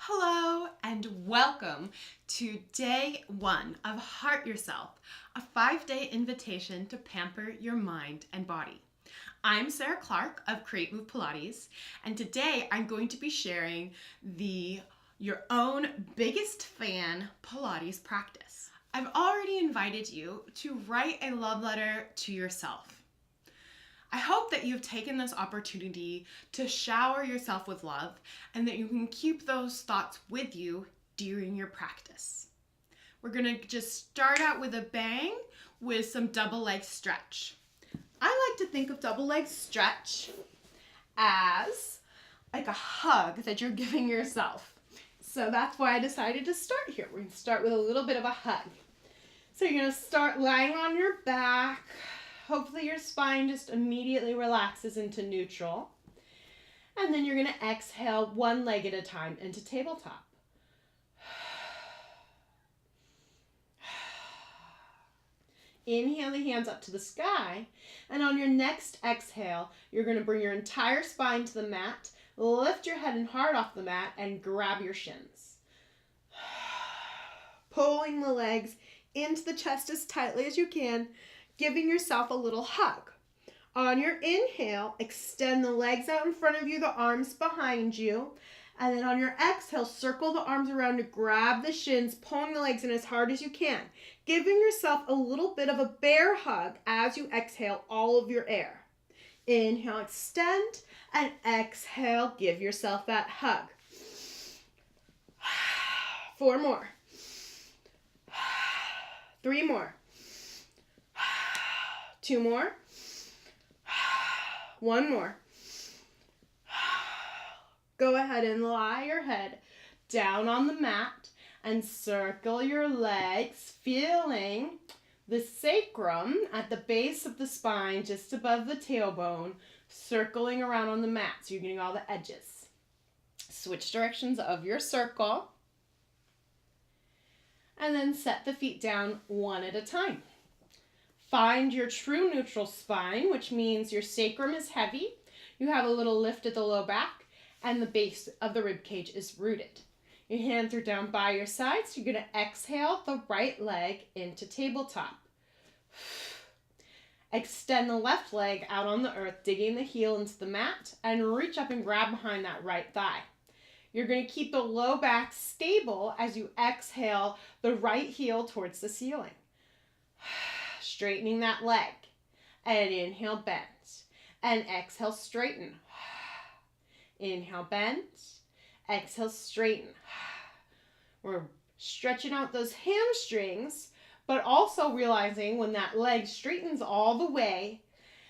Hello and welcome to day 1 of Heart Yourself, a 5-day invitation to pamper your mind and body. I'm Sarah Clark of Create Move Pilates, and today I'm going to be sharing your own biggest fan Pilates practice. I've already invited you to write a love letter to yourself. I hope that you've taken this opportunity to shower yourself with love and that you can keep those thoughts with you during your practice. We're going to just start out with a bang with some double leg stretch. I like to think of double leg stretch as like a hug that you're giving yourself. So that's why I decided to start here. We're going to start with a little bit of a hug. So you're going to start lying on your back. Hopefully your spine just immediately relaxes into neutral. And then you're going to exhale one leg at a time into tabletop. Inhale the hands up to the sky. And on your next exhale, you're going to bring your entire spine to the mat, lift your head and heart off the mat, and grab your shins. Pulling the legs into the chest as tightly as you can, giving yourself a little hug. On your inhale, extend the legs out in front of you, the arms behind you. And then on your exhale, circle the arms around to grab the shins, pulling the legs in as hard as you can. Giving yourself a little bit of a bear hug as you exhale all of your air. Inhale, extend, and exhale, give yourself that hug. 4 more. 3 more. 2 more. 1 more. Go ahead and lie your head down on the mat and circle your legs, feeling the sacrum at the base of the spine, just above the tailbone, circling around on the mat. So you're getting all the edges. Switch directions of your circle. And then set the feet down one at a time. Find your true neutral spine, which means your sacrum is heavy, you have a little lift at the low back, and the base of the rib cage is rooted. Your hands are down by your sides. You're going to exhale the right leg into tabletop. Extend the left leg out on the earth, digging the heel into the mat, and reach up and grab behind that right thigh. You're going to keep the low back stable as you exhale the right heel towards the ceiling. Straightening that leg. And inhale, bend. And exhale, straighten. Inhale, bend. Exhale, straighten. We're stretching out those hamstrings, but also realizing when that leg straightens all the way,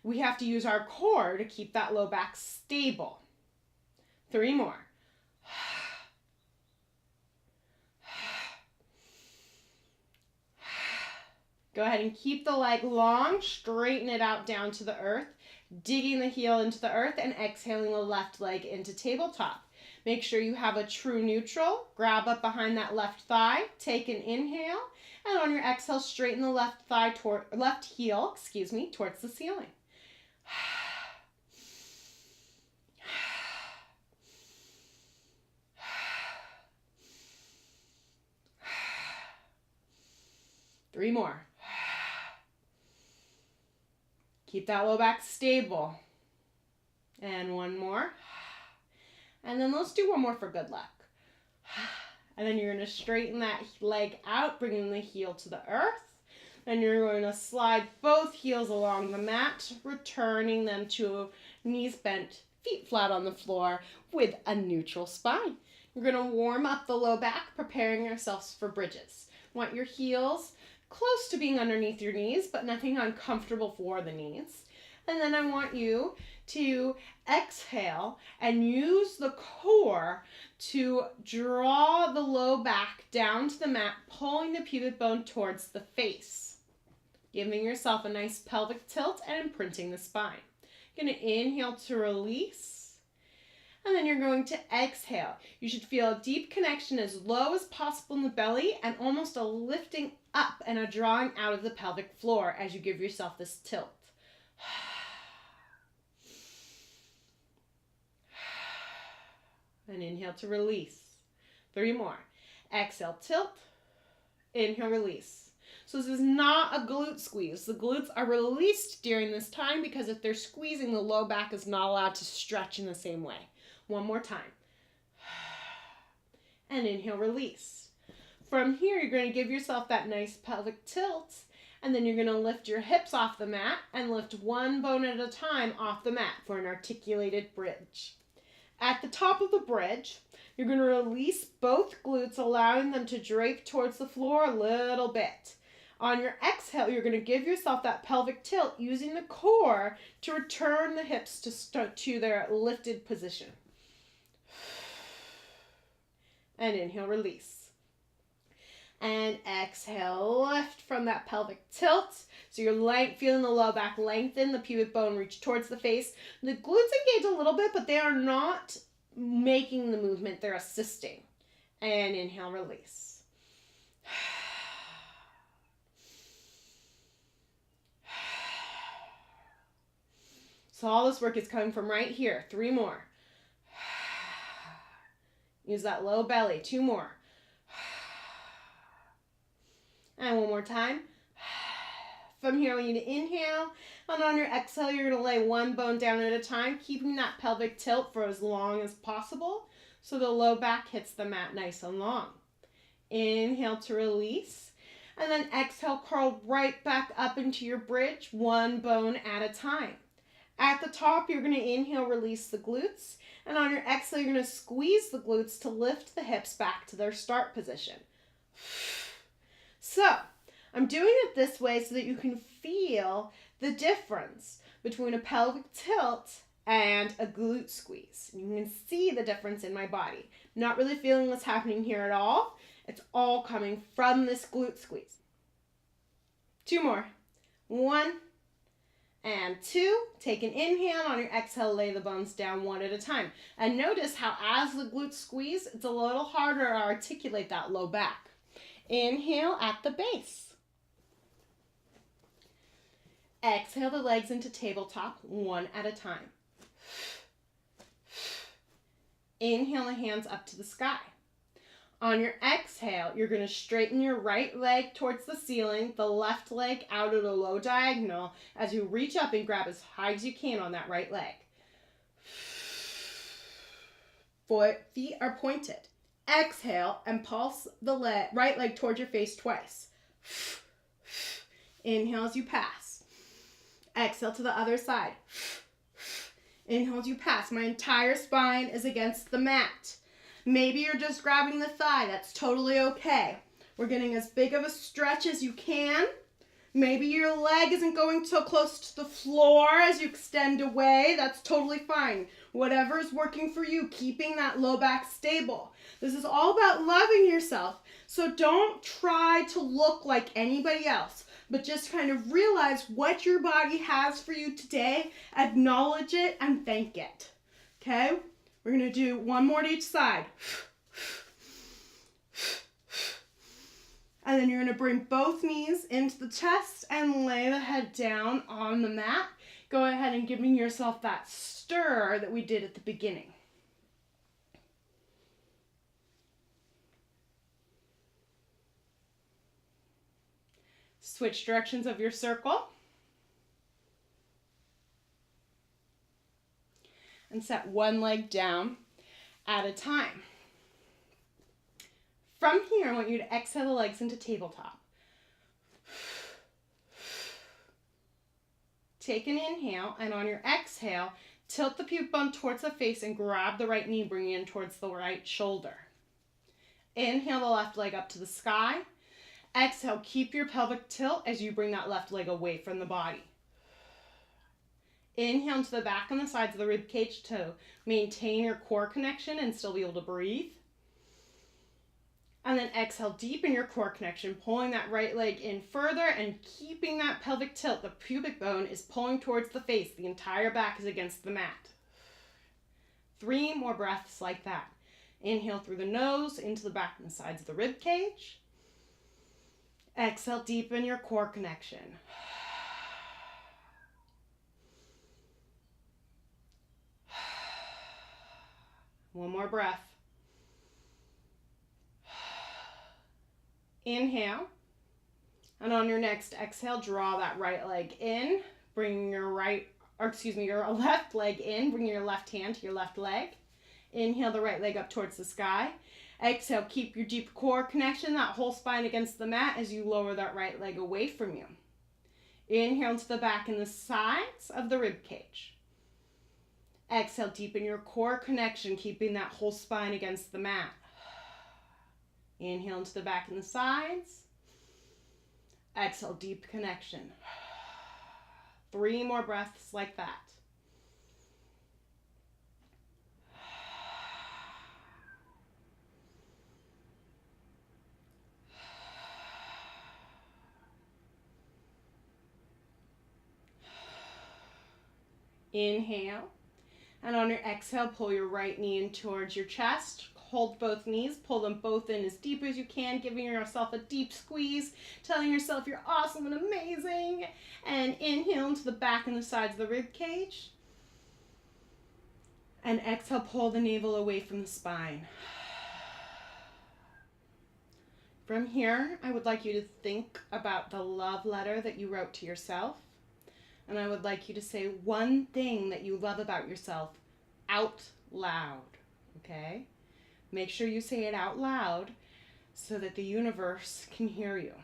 we have to use our core to keep that low back stable. 3 more. Go ahead and keep the leg long, straighten it out down to the earth, digging the heel into the earth and exhaling the left leg into tabletop. Make sure you have a true neutral. Grab up behind that left thigh, take an inhale, and on your exhale, straighten the left heel towards the ceiling. Three more. Keep that low back stable. And 1 more. And then let's do 1 more for good luck. And then you're going to straighten that leg out, bringing the heel to the earth. Then you're going to slide both heels along the mat, returning them to knees bent, feet flat on the floor with a neutral spine. You're going to warm up the low back, preparing yourselves for bridges. Want your heels close to being underneath your knees, but nothing uncomfortable for the knees. And then I want you to exhale and use the core to draw the low back down to the mat, pulling the pubic bone towards the face, giving yourself a nice pelvic tilt and imprinting the spine. You're going to inhale to release, and then you're going to exhale. You should feel a deep connection as low as possible in the belly and almost a lifting up and a drawing out of the pelvic floor as you give yourself this tilt. And inhale to release. 3 more. Exhale, tilt. Inhale, release. So this is not a glute squeeze. The glutes are released during this time because if they're squeezing, the low back is not allowed to stretch in the same way. One more time. And inhale, release. From here, you're going to give yourself that nice pelvic tilt, and then you're going to lift your hips off the mat and lift one bone at a time off the mat for an articulated bridge. At the top of the bridge, you're going to release both glutes, allowing them to drape towards the floor a little bit. On your exhale, you're going to give yourself that pelvic tilt using the core to return the hips to their lifted position. And inhale, release. And exhale, lift from that pelvic tilt. So you're feeling the low back lengthen, the pubic bone reach towards the face. The glutes engage a little bit, but they are not making the movement, they're assisting. And inhale, release. So all this work is coming from right here. 3 more. Use that low belly. 2 more. And one more time. From here, I want you to inhale. And on your exhale, you're going to lay one bone down at a time, keeping that pelvic tilt for as long as possible so the low back hits the mat nice and long. Inhale to release. And then exhale, curl right back up into your bridge, one bone at a time. At the top, you're going to inhale, release the glutes. And on your exhale, you're going to squeeze the glutes to lift the hips back to their start position. So, I'm doing it this way so that you can feel the difference between a pelvic tilt and a glute squeeze. You can see the difference in my body. Not really feeling what's happening here at all. It's all coming from this glute squeeze. 2 more. 1 and 2. Take an inhale. On your exhale, lay the bones down one at a time. And notice how as the glutes squeeze, it's a little harder to articulate that low back. Inhale at the base. Exhale the legs into tabletop, one at a time. Inhale the hands up to the sky. On your exhale, you're going to straighten your right leg towards the ceiling, the left leg out at a low diagonal as you reach up and grab as high as you can on that right leg. Feet are pointed. Exhale and pulse the right leg towards your face twice. Inhale as you pass. Exhale to the other side. Inhale as you pass. My entire spine is against the mat. Maybe you're just grabbing the thigh. That's totally okay. We're getting as big of a stretch as you can. Maybe your leg isn't going so close to the floor as you extend away. That's totally fine. Whatever is working for you, keeping that low back stable. This is all about loving yourself. So don't try to look like anybody else, but just kind of realize what your body has for you today, acknowledge it, and thank it. Okay? We're going to do one more to each side. And then you're going to bring both knees into the chest and lay the head down on the mat. Go ahead and giving yourself that stir that we did at the beginning. Switch directions of your circle. And set one leg down at a time. From here, I want you to exhale the legs into tabletop. Take an inhale, and on your exhale, tilt the pubic bone towards the face and grab the right knee, bringing in towards the right shoulder. Inhale the left leg up to the sky. Exhale, keep your pelvic tilt as you bring that left leg away from the body. Inhale into the back and the sides of the rib cage to maintain your core connection and still be able to breathe. And then exhale, deepen your core connection, pulling that right leg in further and keeping that pelvic tilt. The pubic bone is pulling towards the face. The entire back is against the mat. 3 more breaths like that. Inhale through the nose, into the back and the sides of the rib cage. Exhale, deepen your core connection. One more breath. Inhale. And on your next exhale, draw that right leg in. Bring your your left leg in. Bring your left hand to your left leg. Inhale the right leg up towards the sky. Exhale, keep your deep core connection, that whole spine against the mat as you lower that right leg away from you. Inhale into the back and the sides of the rib cage. Exhale, deepen your core connection, keeping that whole spine against the mat. Inhale into the back and the sides. Exhale, deep connection. 3 more breaths like that. Inhale, and on your exhale, pull your right knee in towards your chest. Hold both knees, pull them both in as deep as you can, giving yourself a deep squeeze, telling yourself you're awesome and amazing. And inhale into the back and the sides of the rib cage. And exhale, pull the navel away from the spine. From here, I would like you to think about the love letter that you wrote to yourself. And I would like you to say one thing that you love about yourself out loud, okay? Make sure you say it out loud so that the universe can hear you.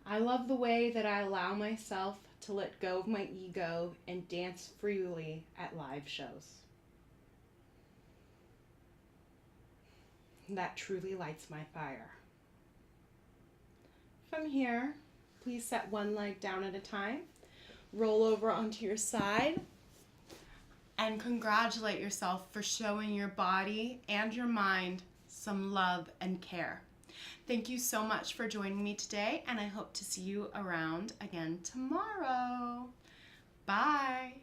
I love the way that I allow myself to let go of my ego and dance freely at live shows. That truly lights my fire. From here, please set one leg down at a time. Roll over onto your side and congratulate yourself for showing your body and your mind some love and care. Thank you so much for joining me today, and I hope to see you around again tomorrow. Bye.